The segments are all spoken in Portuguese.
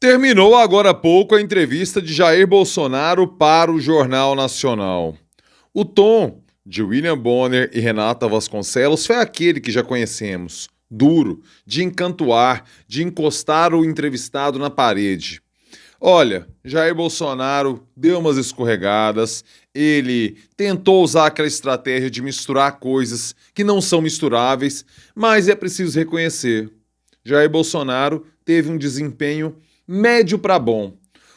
Terminou agora há pouco a entrevista de Jair Bolsonaro para o Jornal Nacional. O tom de William Bonner e Renata Vasconcelos foi aquele que já conhecemos, duro, de encantoar, de encostar o entrevistado na parede. Olha, Jair Bolsonaro deu umas escorregadas, ele tentou usar aquela estratégia de misturar coisas que não são misturáveis, mas é preciso reconhecer. Jair Bolsonaro teve um desempenho médio para bom,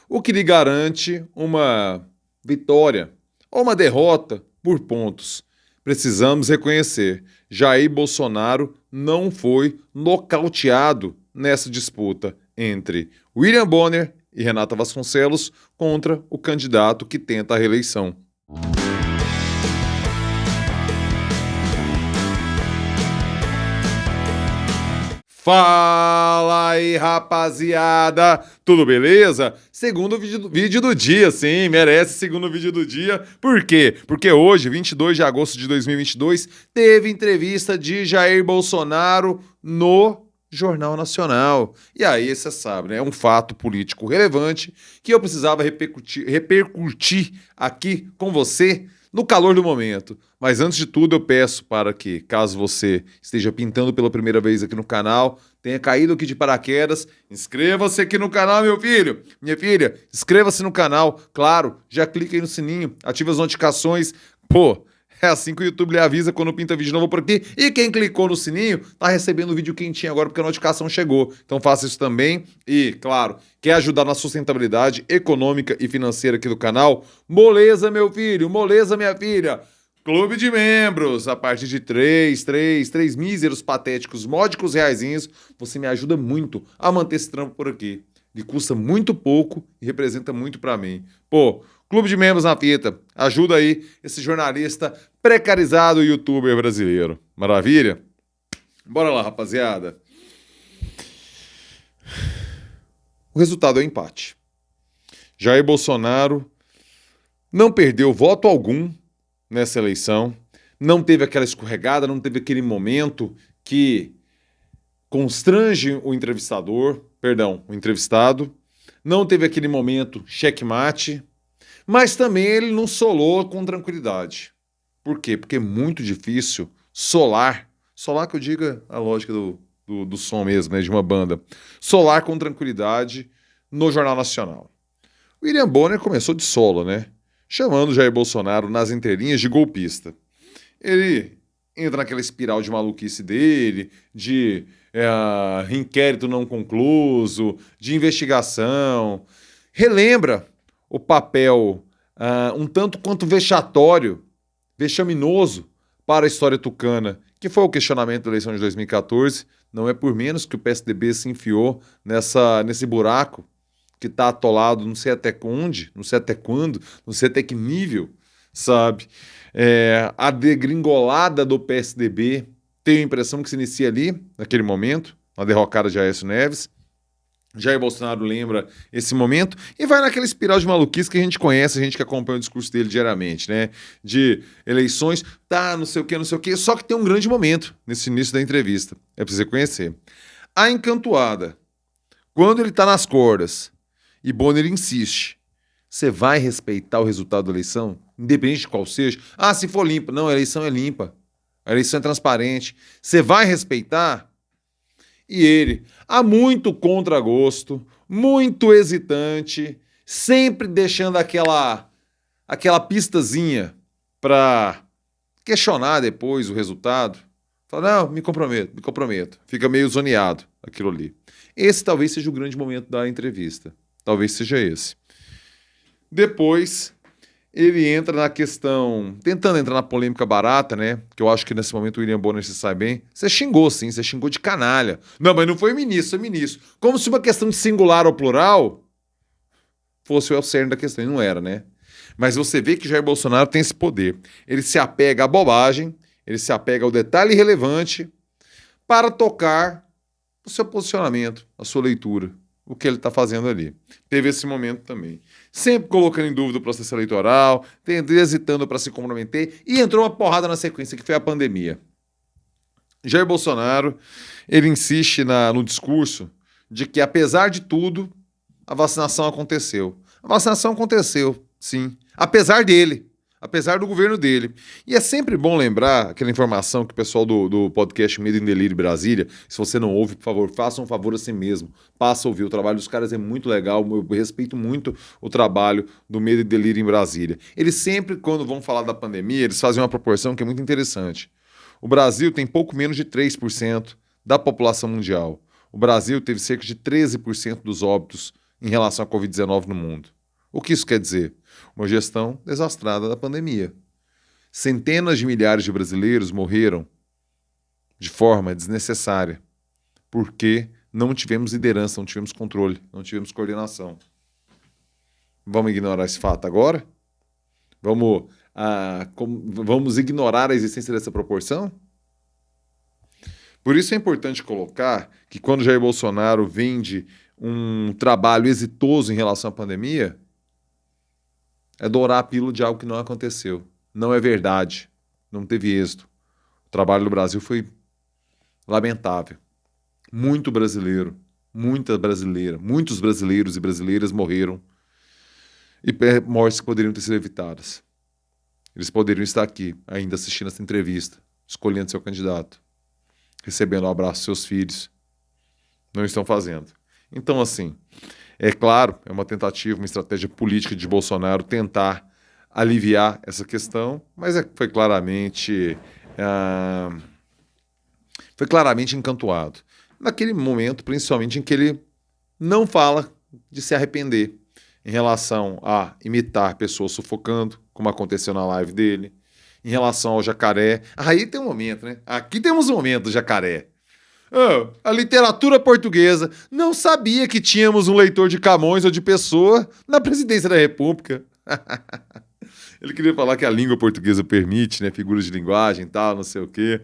o que lhe garante uma vitória ou uma derrota por pontos. Precisamos reconhecer, Jair Bolsonaro não foi nocauteado nessa disputa entre William Bonner e Renata Vasconcelos contra o candidato que tenta a reeleição. Fala aí, rapaziada! Tudo beleza? Segundo vídeo do dia, sim, merece segundo vídeo do dia. Por quê? Porque hoje, 22 de agosto de 2022, teve entrevista de Jair Bolsonaro no Jornal Nacional. E aí, você sabe, né? É um fato político relevante que eu precisava repercutir aqui com você no calor do momento. Mas antes de tudo, eu peço para que, caso você esteja pintando pela primeira vez aqui no canal, tenha caído aqui de paraquedas, inscreva-se aqui no canal, meu filho, minha filha, inscreva-se no canal, claro, já clica aí no sininho, ativa as notificações, pô, é assim que o YouTube lhe avisa quando pinta vídeo novo por aqui. E quem clicou no sininho tá recebendo o vídeo quentinho agora porque a notificação chegou. Então faça isso também. E, claro, quer ajudar na sustentabilidade econômica e financeira aqui do canal? Moleza, meu filho, moleza, minha filha. Clube de membros, a partir de 3 míseros, patéticos, módicos reaisinhos, você me ajuda muito a manter esse trampo por aqui. Ele custa muito pouco e representa muito pra mim. Pô, Clube de membros na fita, ajuda aí esse jornalista precarizado e youtuber brasileiro. Maravilha? Bora lá, rapaziada. O resultado é um empate. Jair Bolsonaro não perdeu voto algum nessa eleição, não teve aquela escorregada, não teve aquele momento que constrange o entrevistado, não teve aquele momento checkmate, mas também ele não solou com tranquilidade. Por quê? Porque é muito difícil solar que eu diga a lógica do som mesmo, né, de uma banda, solar com tranquilidade no Jornal Nacional. William Bonner começou de solo, né? Chamando Jair Bolsonaro nas entrelinhas de golpista. Ele entra naquela espiral de maluquice dele, de inquérito não concluso, de investigação. Relembra o papel um tanto quanto vexaminoso para a história tucana, que foi o questionamento da eleição de 2014. Não é por menos que o PSDB se enfiou nesse buraco que está atolado não sei até onde, não sei até quando, não sei até que nível, sabe? A degringolada do PSDB, tenho a impressão que se inicia ali, naquele momento, na derrocada de Aécio Neves. Jair Bolsonaro lembra esse momento e vai naquela espiral de maluquice que a gente conhece, a gente que acompanha o discurso dele diariamente, né? De eleições, tá, não sei o quê. Só que tem um grande momento nesse início da entrevista. É preciso conhecer. A encantoada. Quando ele tá nas cordas e Bonner insiste, você vai respeitar o resultado da eleição? Independente de qual seja? Ah, se for limpa. Não, a eleição é limpa. A eleição é transparente. Você vai respeitar? E ele, há muito contragosto, muito hesitante, sempre deixando aquela pistazinha para questionar depois o resultado. Fala, não, me comprometo. Fica meio zoneado aquilo ali. Esse talvez seja o grande momento da entrevista. Talvez seja esse. Depois, ele entra na questão, tentando entrar na polêmica barata, né? Que eu acho que nesse momento o William Bonner se sai bem. Você xingou, sim, você xingou de canalha. Não, mas não foi ministro, foi ministro. Como se uma questão de singular ou plural fosse o cerne da questão, e não era, né? Mas você vê que Jair Bolsonaro tem esse poder. Ele se apega à bobagem, ele se apega ao detalhe relevante para tocar o seu posicionamento, a sua leitura, o que ele está fazendo ali. Teve esse momento também. Sempre colocando em dúvida o processo eleitoral, hesitando para se comprometer, e entrou uma porrada na sequência, que foi a pandemia. Jair Bolsonaro, ele insiste no discurso de que, apesar de tudo, A vacinação aconteceu. A vacinação aconteceu, sim. Apesar dele. Apesar do governo dele. E é sempre bom lembrar aquela informação que o pessoal do podcast Medo em Delírio Brasília, se você não ouve, por favor, faça um favor a si mesmo. Passa a ouvir. O trabalho dos caras é muito legal. Eu respeito muito o trabalho do Medo e Delírio em Brasília. Eles sempre, quando vão falar da pandemia, eles fazem uma proporção que é muito interessante. O Brasil tem pouco menos de 3% da população mundial. O Brasil teve cerca de 13% dos óbitos em relação à Covid-19 no mundo. O que isso quer dizer? Uma gestão desastrada da pandemia. Centenas de milhares de brasileiros morreram de forma desnecessária, porque não tivemos liderança, não tivemos controle, não tivemos coordenação. Vamos ignorar esse fato agora? Vamos ignorar a existência dessa proporção? Por isso é importante colocar que quando Jair Bolsonaro vende um trabalho exitoso em relação à pandemia, é dourar a pílula de algo que não aconteceu. Não é verdade. Não teve êxito. O trabalho do Brasil foi lamentável. Muito brasileiro, muita brasileira, muitos brasileiros e brasileiras morreram. E mortes que poderiam ter sido evitadas. Eles poderiam estar aqui, ainda assistindo essa entrevista, escolhendo seu candidato, recebendo o abraço dos seus filhos. Não estão fazendo. Então, assim, é claro, é uma tentativa, uma estratégia política de Bolsonaro tentar aliviar essa questão, mas foi claramente encantuado. Naquele momento, principalmente, em que ele não fala de se arrepender em relação a imitar pessoas sufocando, como aconteceu na live dele, em relação ao jacaré. Aí tem um momento, né? Aqui temos um momento do jacaré. A literatura portuguesa não sabia que tínhamos um leitor de Camões ou de Pessoa na presidência da República. Ele queria falar que a língua portuguesa permite, né, figuras de linguagem e tal, não sei o quê,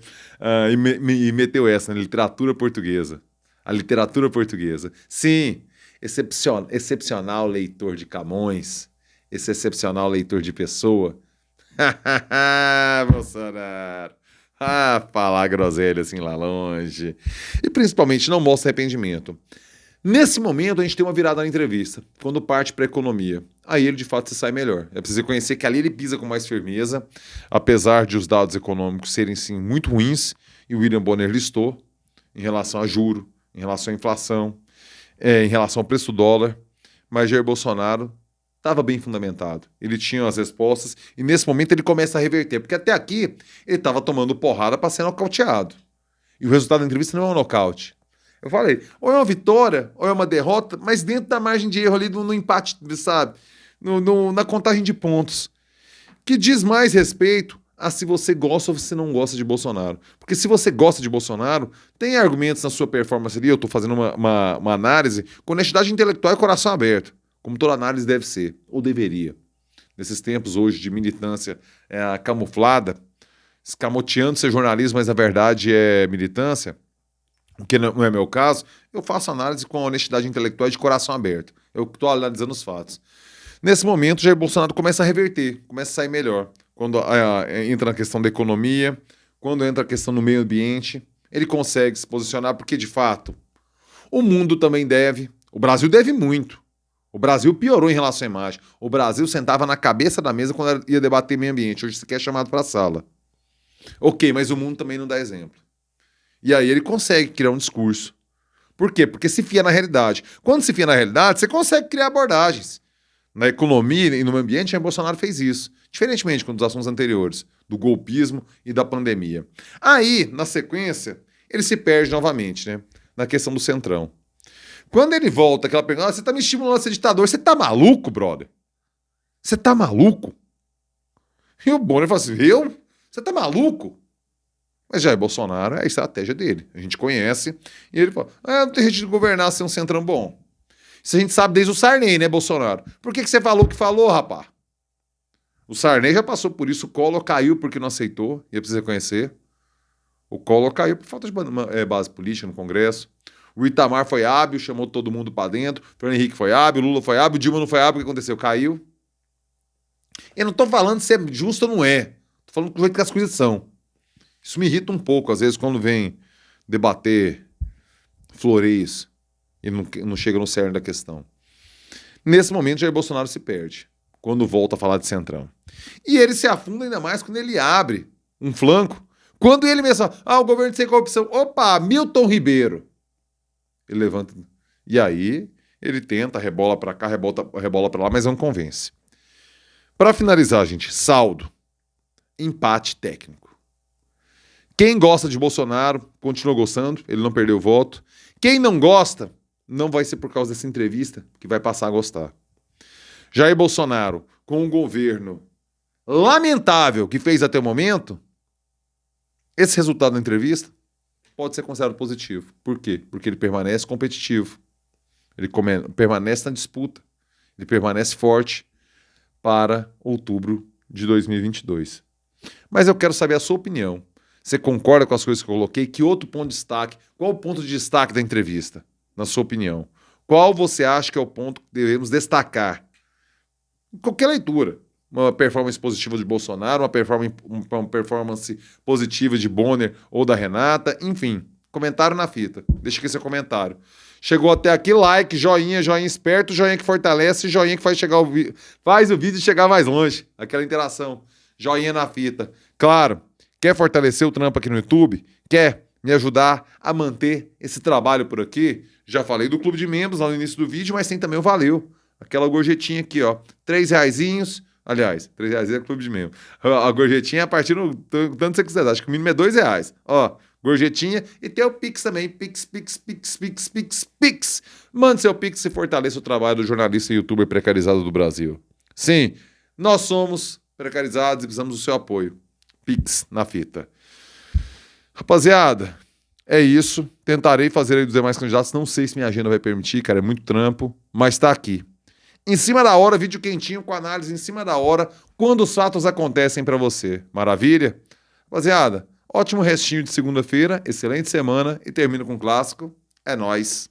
e meteu essa, né, literatura portuguesa. A literatura portuguesa. Sim, excepcional leitor de Camões, esse excepcional leitor de Pessoa. Bolsonaro. Falar groselha assim lá longe. E principalmente não mostra arrependimento. Nesse momento a gente tem uma virada na entrevista, quando parte para a economia. Aí ele de fato se sai melhor. É preciso reconhecer que ali ele pisa com mais firmeza, apesar de os dados econômicos serem sim muito ruins, e o William Bonner listou em relação a juro, em relação à inflação, em relação ao preço do dólar, mas Jair Bolsonaro estava bem fundamentado. Ele tinha as respostas e nesse momento ele começa a reverter, porque até aqui ele estava tomando porrada para ser nocauteado. E o resultado da entrevista não é um nocaute. Eu falei, ou é uma vitória, ou é uma derrota, mas dentro da margem de erro ali no empate, sabe? Na contagem de pontos. Que diz mais respeito a se você gosta ou se não gosta de Bolsonaro. Porque se você gosta de Bolsonaro, tem argumentos na sua performance ali, eu estou fazendo uma análise com honestidade intelectual e coração aberto. Como toda análise deve ser, ou deveria. Nesses tempos hoje de militância camuflada, escamoteando ser jornalismo, mas na verdade é militância, o que não é meu caso, eu faço análise com honestidade intelectual e de coração aberto. Eu estou analisando os fatos. Nesse momento, Jair Bolsonaro começa a reverter, começa a sair melhor. Quando entra na questão da economia, quando entra a questão do meio ambiente, ele consegue se posicionar porque, de fato, o mundo também deve, o Brasil deve muito. O Brasil piorou em relação à imagem. O Brasil sentava na cabeça da mesa quando ia debater meio ambiente. Hoje sequer é chamado para a sala. Ok, mas o mundo também não dá exemplo. E aí ele consegue criar um discurso. Por quê? Porque se fia na realidade. Quando se fia na realidade, você consegue criar abordagens. Na economia e no meio ambiente, Jair Bolsonaro fez isso. Diferentemente dos assuntos anteriores, do golpismo e da pandemia. Aí, na sequência, ele se perde novamente, né? Na questão do Centrão. Quando ele volta, aquela pergunta, você tá me estimulando a ser ditador, você tá maluco, brother? Você tá maluco? E o Bonner fala assim, eu? Você tá maluco? Mas Jair Bolsonaro é a estratégia dele, a gente conhece, e ele fala, não tem jeito de governar sem um Centrão bom. Isso a gente sabe desde o Sarney, né, Bolsonaro? Por que você falou o que falou, rapá? O Sarney já passou por isso, o Collor caiu porque não aceitou, e é preciso reconhecer. O Collor caiu por falta de base política no Congresso. O Itamar foi hábil, chamou todo mundo para dentro. O Fernando Henrique foi hábil, o Lula foi hábil, o Dilma não foi hábil, o que aconteceu? Caiu. Eu não tô falando se é justo ou não é. Tô falando do jeito que as coisas são. Isso me irrita um pouco, às vezes, quando vem debater floreios e não chega no cerne da questão. Nesse momento, Jair Bolsonaro se perde, quando volta a falar de Centrão. E ele se afunda ainda mais quando ele abre um flanco. Quando ele mesmo fala, o governo sem corrupção. Opa, Milton Ribeiro. Ele levanta. E aí, ele tenta, rebola pra cá, rebola pra lá, mas não convence. Pra finalizar, gente, saldo. Empate técnico. Quem gosta de Bolsonaro, continua gostando, ele não perdeu o voto. Quem não gosta, não vai ser por causa dessa entrevista que vai passar a gostar. Jair Bolsonaro, com um governo lamentável que fez até o momento, esse resultado da entrevista pode ser considerado positivo. Por quê? Porque ele permanece competitivo. Ele permanece na disputa. Ele permanece forte para outubro de 2022. Mas eu quero saber a sua opinião. Você concorda com as coisas que eu coloquei? Que outro ponto de destaque? Qual o ponto de destaque da entrevista, na sua opinião? Qual você acha que é o ponto que devemos destacar? Em qualquer leitura. Uma performance positiva de Bolsonaro, uma performance positiva de Bonner ou da Renata, enfim. Comentário na fita. Deixa aqui seu comentário. Chegou até aqui, like, joinha, joinha esperto, joinha que fortalece, joinha que faz o vídeo chegar mais longe. Aquela interação. Joinha na fita. Claro, quer fortalecer o trampo aqui no YouTube? Quer me ajudar a manter esse trabalho por aqui? Já falei do clube de membros lá no início do vídeo, mas tem também o Valeu. Aquela gorjetinha aqui, ó. R$3. Aliás, R$3 é clube de membro. A gorjetinha é a partir do tanto que você quiser. Acho que o mínimo é R$2. Ó, gorjetinha. E tem o Pix também. Pix. Mande seu Pix e fortaleça o trabalho do jornalista e youtuber precarizado do Brasil. Sim, nós somos precarizados e precisamos do seu apoio. Pix na fita. Rapaziada, é isso. Tentarei fazer aí dos demais candidatos. Não sei se minha agenda vai permitir, cara. É muito trampo. Mas tá aqui. Em cima da hora, vídeo quentinho com análise em cima da hora, quando os fatos acontecem pra você. Maravilha? Rapaziada, ótimo restinho de segunda-feira, excelente semana e termino com um clássico. É nóis.